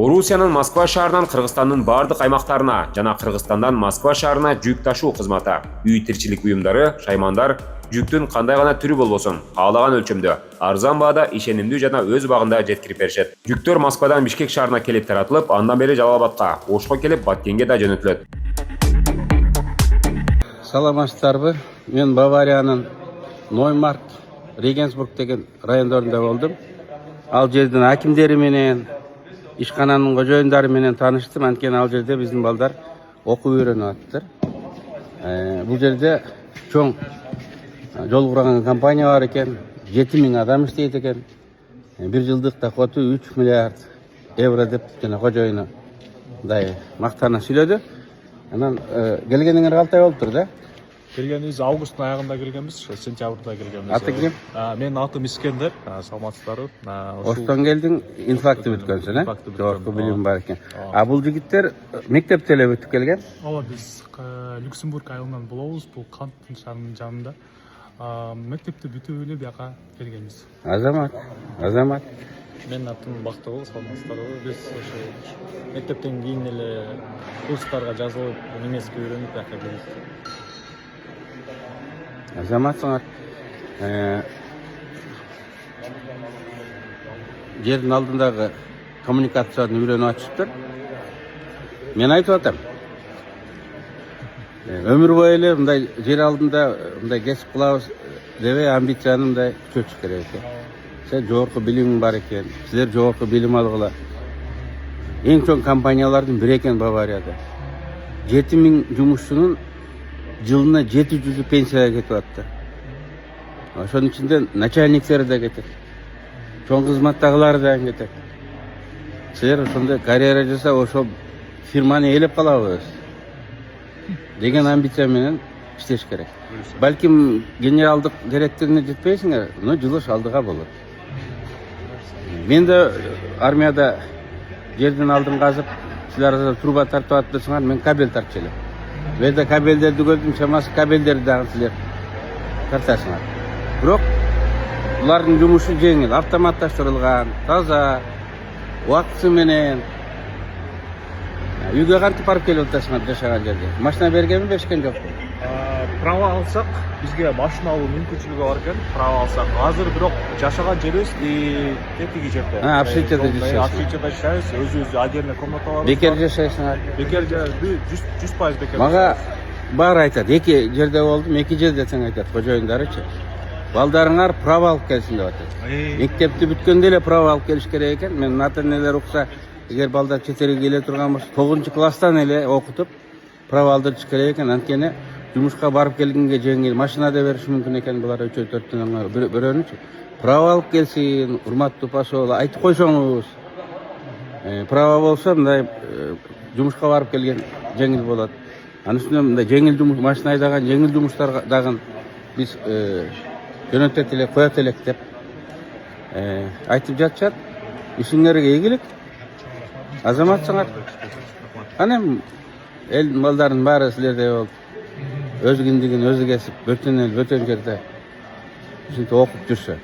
Орусиянын Москва шаарынан Кыргызстандын бардык аймактарына жана Кыргызстандан Москва шаарына жүк ташуу кызматы, үй тирчилик буюмдары, шаймандар жүктүн кандай гана түрү болбосун, каалаган өлчөмдө, арзан баада, ишенимдүү жана өз убагында жеткирип беришет. Жүктөр Москвадан Бишкек шаарына келип таратылып, андан бери Жалал Абадка, Ошко келип Баткенге да жөнөтүлөт. Саламатсыздарбы? Мен Бавариянын Ноймарк, Регенсбург деген райондорунда болдум. Ал жердин акимдери менен, ишкананын кожоюндары менен тааныштым. Анткени ал жерде биздин балдар окуп үйрөнүп атыптыр. Бул жерде чоң жол курган компания бар экен. 7000 адам иштейт экен. Бир жылдык доходу 3 миллиард евро деп жана кожоюну мындай мактана сүйлөдү. Анан келгениңер калтай болуптур да? Келгенибиз августтун аягында келгенбиз, сентябрда келгенбиз. Аты ким? Менин атым Искендер, саламатсыздарбы. Оштон келдиң, инфакты бүткөнсүң, э? Жогорку билим бар экен. Бул жигиттер мектепте эле бүтүп келген? Ооба, биз Люксембург айылынан болобуз, бул Канттын шаарынын жанында. Мектепти бүтүп эле бияка келгенбиз. Азамат. Менин атым Бактыгул, саламатсыздарбы. Биз ошо мектептен кийин эле курстарга жазылып, немецкий үйрөнүп бияка келдик. Азаматсыңар. Жердин алдындагы коммуникацияны үйрөнүп атышыптыр. Мен айтып атам. Өмүр бою эле мындай жер алдында мындай кесип кылабыз дебей амбицияны мындай күчөтүш керек экен. Сен жогорку билимиң бар экен, силер жогорку билим алгыла. Эң чоң компаниялардын бири экен Баварияда. 7000 жумушчунун жылына 700 пенсияга кетип атты. Ошонун ичинде начальниктер да кетет. Чоң кызматтагылар да кетет. Силер ошондой карьера жасап, ошол фирманы ээлеп калабыз деген амбиция менен иштеш керек. Балким генералдык директоруна жетпейсиңер, но жылыш алдыга болот. Мен да армияда жердин алдын казып, силер труба тартып атпасыңар, мен кабель тартчу элем. Беде кабелдерди көрдүм, чамасы кабелдерди дагы силер тартасыңар. Бирок булардын жумушу жеңил, автоматташтырылган, таза, убактысы менен. Үйгө кантип барып келип атасыңар жашаган жерге? Машина бергенби, беришкен жокпу? Права алсак, бизге машина алуу мүмкүнчүлүгү бар экен. Права алсак, азыр бирок жашаган жерибиз тетиги жерде. Общежитияда жашайсыз. Общежитияда жашайбыз, өзүбүздүн отдельный комната бар. Бекер жашайсыңар? Бекер 100% бекер. Мага баары айтат, эки жерде болдум, эки жерде тең айтат кожоюндарычы. Балдарыңар права алып келсин деп атат. Мектепти бүткөндө эле права алып келиш керек экен. Мен ата-энелер укса, эгер балдар чет элге келе турган болсо, 9-класстан эле окутуп права алдырыш керек экен. Анткени жумушка барып келгенге жеңил, машина да бериш мүмкүн экен булар 3-4 бирөөнүчү. Права алып келсин, урматтуу посол, айтып койсоңуз. Права болсо мындай жумушка барып келген жеңил болот. Анын үстүнө мындай жеңил жумуш, машина айдаган жеңил жумуштар дагы биз жөнөтөт элек, коет элек деп айтып жатышат. Ишиңерге ийгилик. Азаматсыңар. Кана эл балдардын баары силердей болуп, өз киндигин өзү кесип, бөтөн эл, бөтөн жерде ушинтип окуп жүрсө.